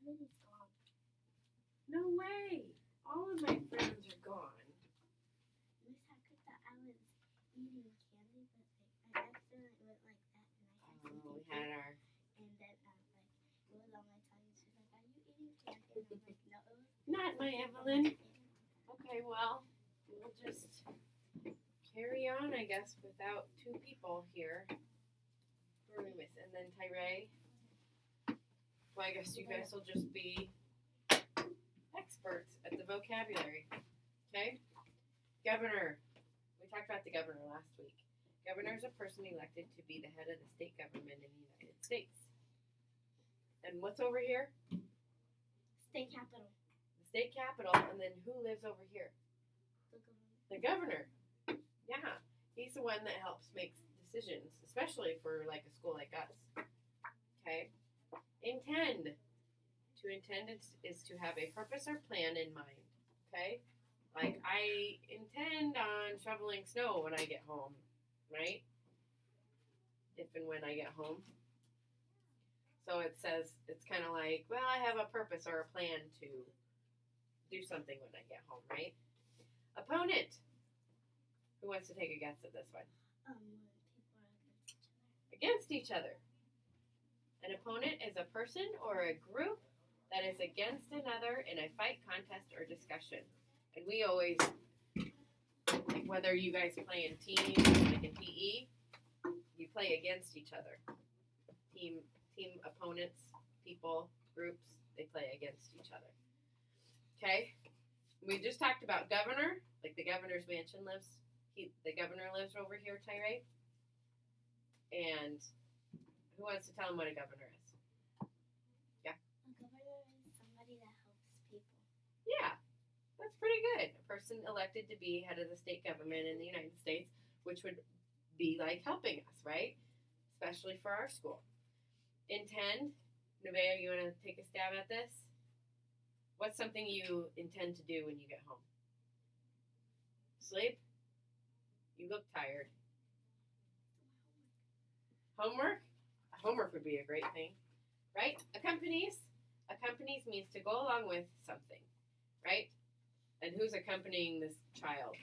Everybody's gone. No way. All of my friends are gone. Miss Hacker thought I was eating candy, but I accidentally went like that, and I had something We had our. and then it was on my tongue. She's like, "Are you eating candy?" And I'm like, "No." Not my Evelyn. Okay, well, we'll just carry on, I guess, without two people here. Who are we missing? And then Tyree. Well, I guess you guys will just be experts at the vocabulary. Okay? Governor. We talked about the governor last week. Governor is a person elected to be the head of the state government in the United States. And what's over here? State capital. The state capital, and then who lives over here? The government. The governor. Yeah. He's the one that helps make decisions, especially for like a school like us. Okay? Intend. To intend is to have a purpose or plan in mind. Okay? Like, I intend on shoveling snow when I get home. Right? If and when I get home. So it says, it's kind of like, well, I have a purpose or a plan to do something when I get home, right? Opponent. Who wants to take a guess at this one? When people are Against each other. An opponent is a person or a group that is against another in a fight, contest, or discussion. And we always, like whether you guys play in teams, like in PE, you play against each other. Team opponents, people, groups, they play against each other. Okay? We just talked about governor, like the governor's mansion lives. The governor lives over here, Tyree. And who wants to tell him what a governor is? A governor is somebody that helps people. Yeah, that's pretty good. A person elected to be head of the state government in the United States, which would be like helping us, right? Especially for our school. Intend. Nevaeh, you want to take a stab at this? What's something you intend to do when you get home? Sleep? You look tired. Homework? Homework would be a great thing, right? Accompanies means to go along with something, right? And who's accompanying this child?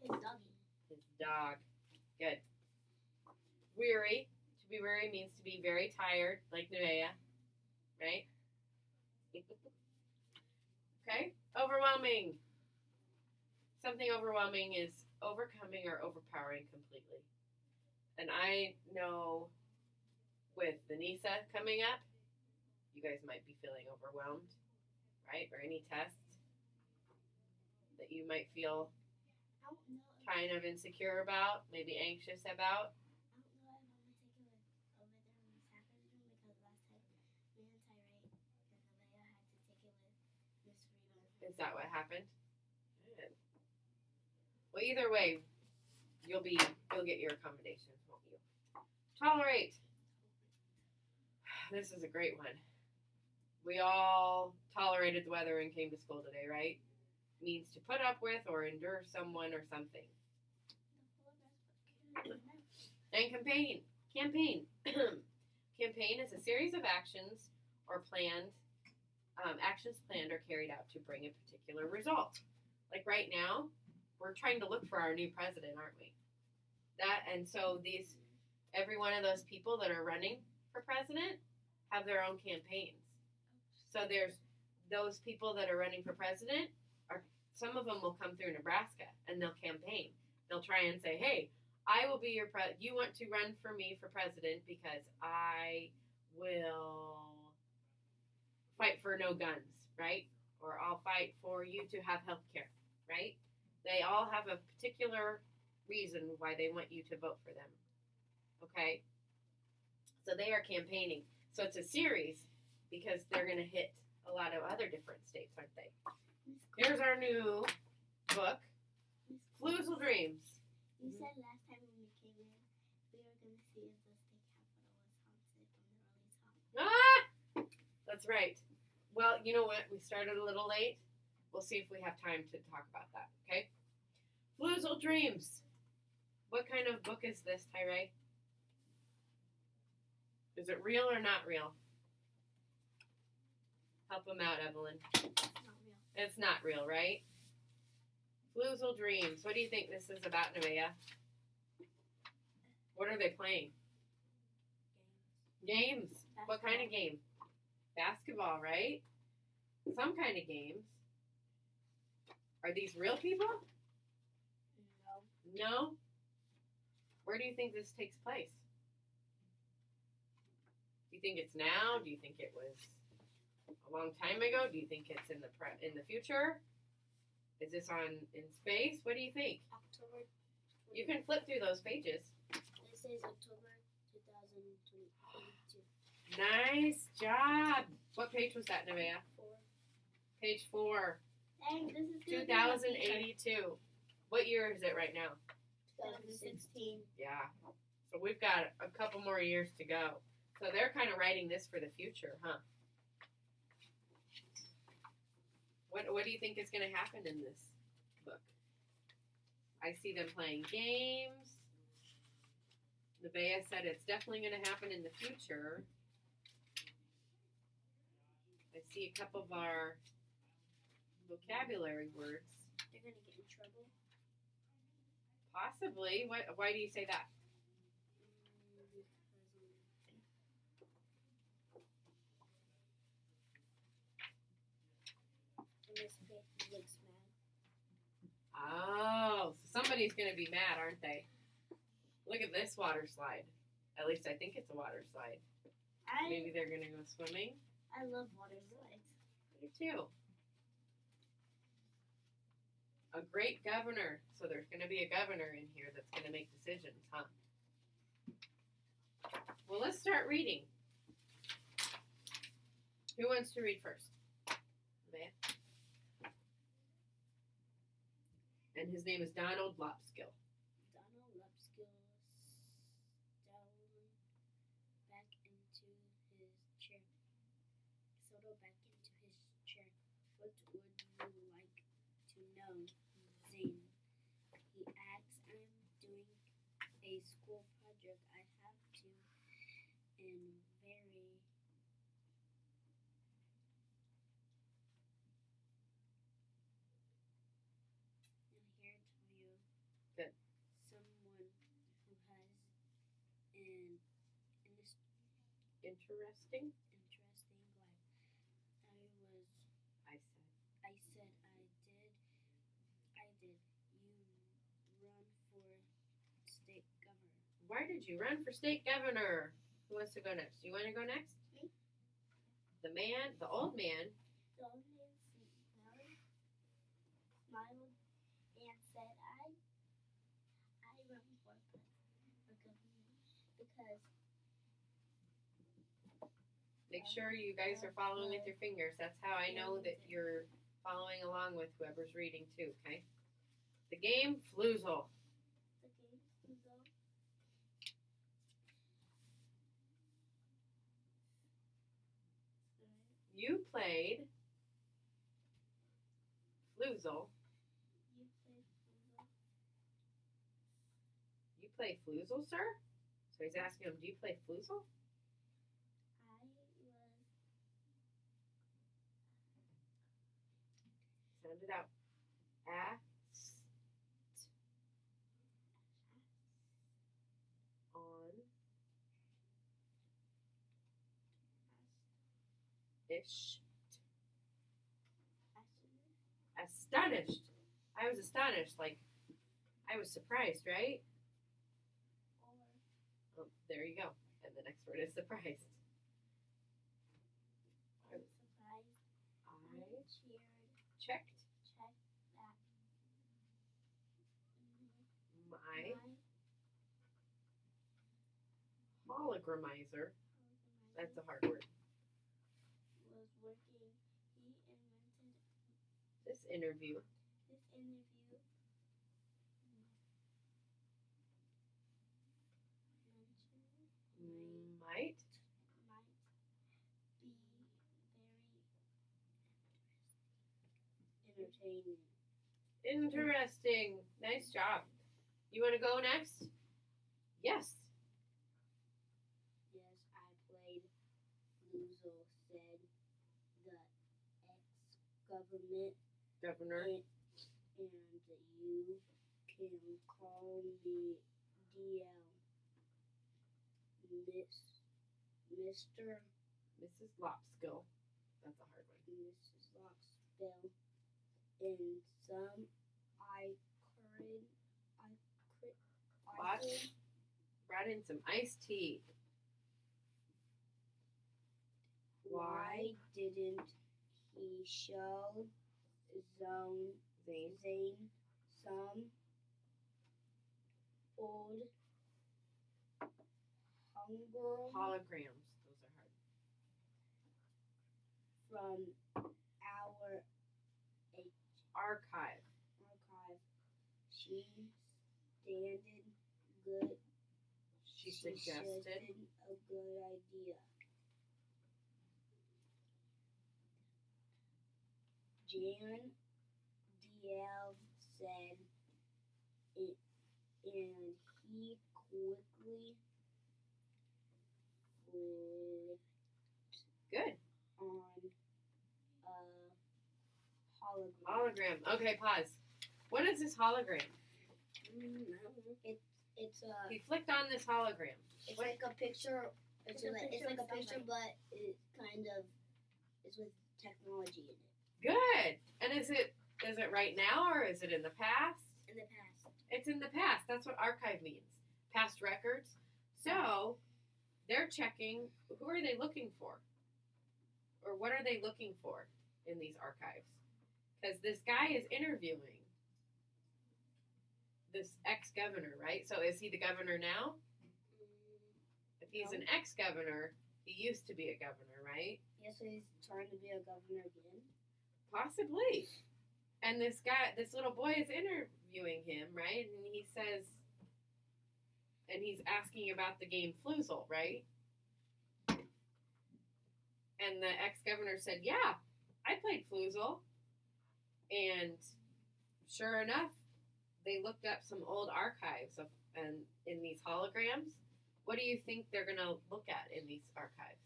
His doggy. His dog. Good. Weary. To be weary means to be very tired, like Nevaeh, right? Okay? Overwhelming. Something overwhelming is overcoming or overpowering completely. And I know with the NISA coming up, you guys might be feeling overwhelmed, right? Or any tests that you might feel I don't know. kind of insecure about, maybe anxious about. I don't know if I'm gonna take it over there in Miss Hacker's room because last time me and Tyree and Nevaeh had to take it with Miss Reba. Is that what happened? Good. Well, either way, you'll get your accommodations, won't you? Tolerate. This is a great one. We all tolerated the weather and came to school today, right? Means to put up with or endure someone or something. And campaign. Campaign is a series of actions or actions planned or carried out to bring a particular result. Like right now, we're trying to look for our new president, aren't we? So every one of those people that are running for president have their own campaigns. So there's those people that are running for president. Some of them will come through Nebraska and they'll campaign. They'll try and say, "Hey, I will be your you want to run for me for president because I will fight for no guns, right? Or I'll fight for you to have health care, right?" They all have a particular reason why they want you to vote for them. Okay? So they are campaigning. So it's a series because they're going to hit a lot of other different states, aren't they? Here's our new book, Floozle Dreams. You said last time when we came in, we were going to see if the state capital was haunted from the early top. Ah! That's right. Well, you know what? We started a little late. We'll see if we have time to talk about that, okay? Floozle Dreams. What kind of book is this, Tyree? Is it real or not real? Help them out, Evelyn. It's not real. It's not real, right? Floozle Dreams. What do you think this is about, Nevaeh? What are they playing? Games. What kind of game? Basketball, right? Some kind of games. Are these real people? No. No? Where do you think this takes place? Do you think it's now? Do you think it was a long time ago? Do you think it's in the future? Is this in space? What do you think? October. You can flip through those pages. This is October 2022. Nice job. What page was that, Nevaeh? 4. Page 4. Dang, this is gonna be my favorite. 2082. What year is it right now? 2016. Yeah. So we've got a couple more years to go. So they're kind of writing this for the future, huh? What do you think is going to happen in this book? I see them playing games. Nevaeh said it's definitely going to happen in the future. I see a couple of our vocabulary words. They're gonna get in trouble. Possibly. Why do you say that? This page looks mad. Oh, so somebody's going to be mad, aren't they? Look at this water slide. At least I think it's a water slide. Maybe they're going to go swimming. I love water slides. I do too. A great governor. So there's going to be a governor in here that's going to make decisions, huh? Well, let's start reading. Who wants to read first? Nevaeh. And his name is Donald Lopskill. Donald Lopskill settled back into his chair. What would you like to know, Zane? He asked. I'm doing a school project. I have to, and very. And here to you. Good. Someone who has an Interesting. interesting life. I said. I said I did. You run for state governor. Why did you run for state governor? Who wants to go next? You want to go next? Me. The old man. The old man smiled and said, I run for governor because Make sure you guys are following with your fingers. That's how I know that you're following along with whoever's reading too, okay? The game Floozle. the game is over. You played Floozle. You played Floozle. You play Floozle, sir? So he's asking him, do you play Floozle? Sound it out. Asked on ish. Astonished. I was astonished. Like, I was surprised, right? Oh, there you go. And the next word is surprised. I was surprised. I Cheered. checked Check that. my hologramizer. That's a hard word. Was working. He invented This interview this interview. might Might be very entertaining. interesting. Nice job. You want to go next? Yes. Yes, I played Floozle, said the government, Governor. and you can call me DL, Mr. Mrs. Lopskill. That's a hard one. Mrs. Lockspill, and some Watch. Brought in some iced tea. Why didn't he show Zane some old hunger Holograms. Those are hard. from our Archive. archive? She standed good. She suggested. A good idea. Jan DL said it, and he quickly flipped Good. on a hologram. Hologram. Okay, pause. What is this hologram? It's He flicked on this hologram. it's What? like a picture. It's It's a like picture a of picture, somebody. but it kind of is with technology in it. Good. And is it right now or is it in the past? In the past, It's in the past. That's what archive means. Past records. So they're checking, who are they looking for? Or what are they looking for in these archives? Because this guy is interviewing this ex-governor, right? So is he the governor now? If he's an ex-governor, he used to be a governor, right? yes, so he's trying to be a governor again. Possibly. And this guy, this little boy is interviewing him, right? And he says, and he's asking about the game Floozle, right? And the ex-governor said, yeah, I played Floozle. And sure enough, they looked up some old archives and in these holograms. What do you think they're going to look at in these archives?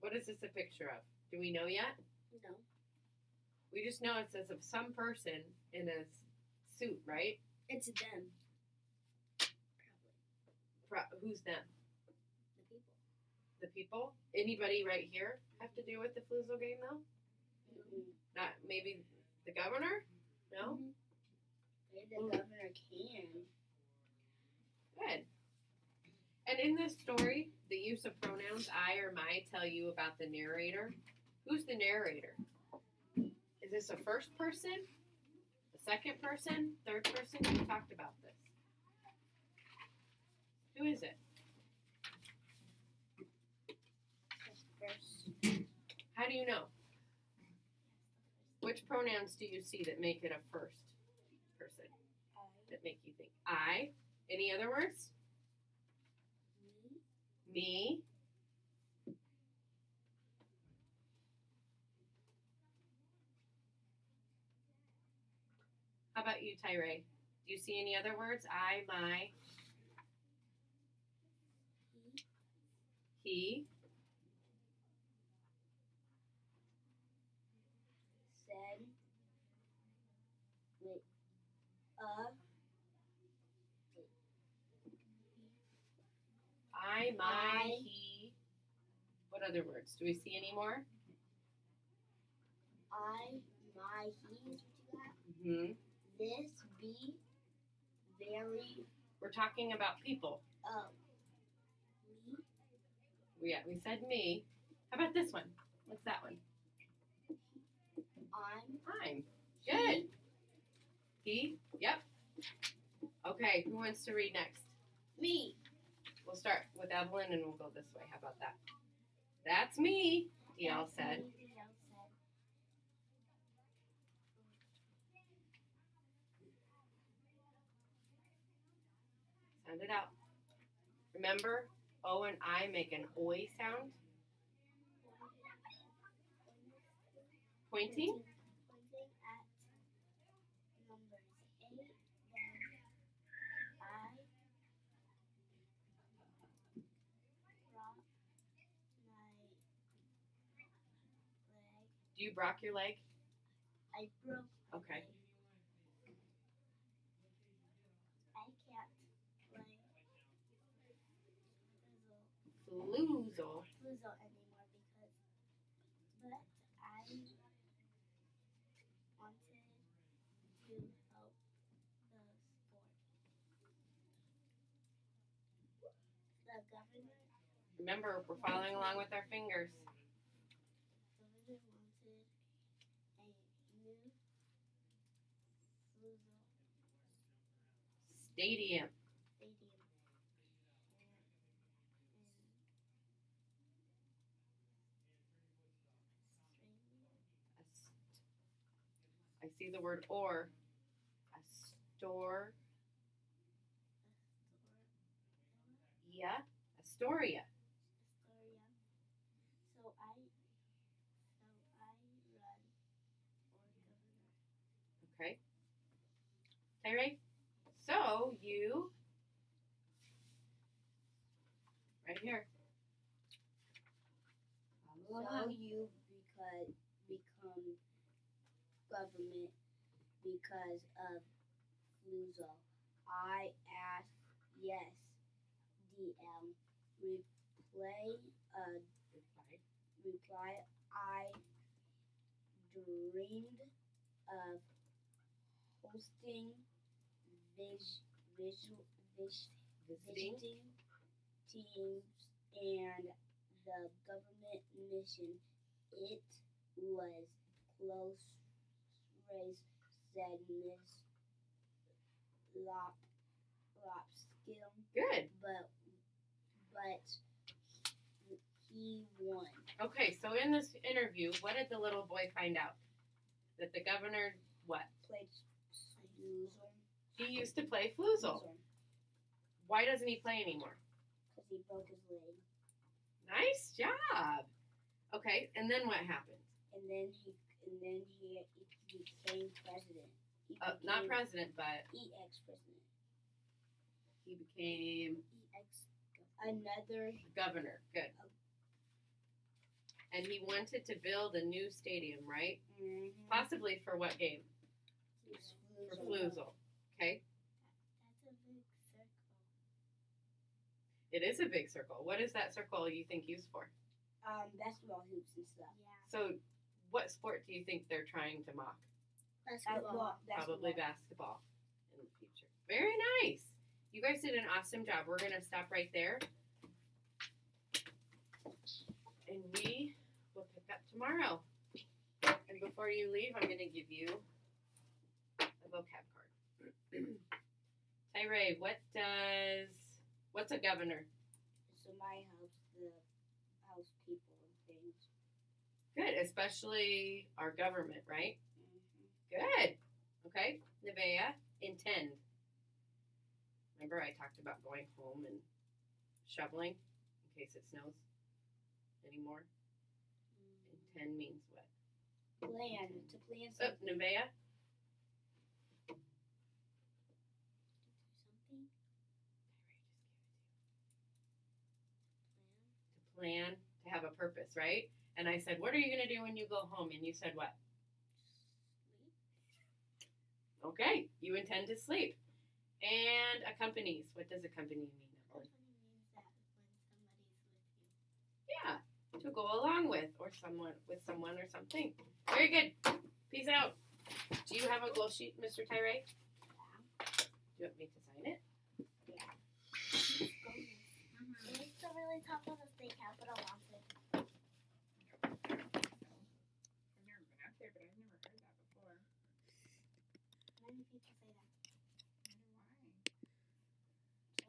What is this a picture of? Do we know yet? No. We just know it says of some person in a suit, right? It's them. Who's them? The people. The people? Anybody right here have to do with the Floozle game, though? Mm-hmm. Not maybe the governor? No? Maybe the governor can. Good. And in this story, the use of pronouns I or my tell you about the narrator. Who's the narrator? Is this a first person? A second person? Third person? We talked about this. Who is it? First. How do you know? Which pronouns do you see that make it a first person? That make you think I? Any other words? Me? How about you, Tyree? Do you see any other words? I, my, he, Said. Wait. I, my, I. he. What other words? Do we see any more? I, my, he is what you got. Mm-hmm. This, be, very, We're talking about people. me, We said me. How about this one? What's that one? I'm. Good. He? Yep. Okay, who wants to read next? me. We'll start with Evelyn and we'll go this way. How about that? That's me, DL said. Sound it out. Remember, O and I make an oi sound. Pointing. Pointing at numbers 8, then I, Do you broke your leg? I broke. my Okay. leg. I can't play Floozle. Fluzo anymore because, but I wanted to help the sport. The governor Remember, we're following along with our fingers. wanted a new Fluzo Stadium. stadium. I see the word or. Astoria. Astoria. So I run for governor. Okay. Tyre, so you, right here. Follow So along. you become government because of Fluzo. I ask yes. DM. Reply. I dreamed of hosting Visiting. visiting teams and the government mission. It was close race, said Miss Lopskill, Good. but he won. Okay, so in this interview, what did the little boy find out? That the governor, what? Played Fluzo. He used to play Floozle. Why doesn't he play anymore? Because he broke his leg. Nice job. Okay, and then what happened? And then he became president. Not president, but EX president. he became EX another governor. Good. And he wanted to build a new stadium, right? Possibly for what game? For Floozle. Okay. That's a big circle. It is a big circle. What is that circle you think used for? Basketball hoops and stuff. Yeah. So, what sport do you think they're trying to mock? Basketball. Probably basketball in the future. Very nice. You guys did an awesome job. We're going to stop right there. And we will pick up tomorrow. And before you leave, I'm going to give you a vocab card. Tyre, what's a governor? Somebody helps the house people and things. Good, especially our government, right? Good. Okay, Nevaeh, intend. Remember I talked about going home and shoveling in case it snows anymore? Intend means what? Plan. To plan Oh, something. Nevaeh? Something. To plan, to have a purpose, right? And I said, what are you going to do when you go home? And you said what? Okay, you intend to sleep. And accompanies. What does accompany mean? Company means that when somebody's with you. Yeah, to go along with or someone or something. Very good. Peace out. Do you have a goal sheet, Mr. Tyre? Do you want me to sign it? It needs to really talk on the state capital office. I've never been out there, but I've never heard that before. Many people say that.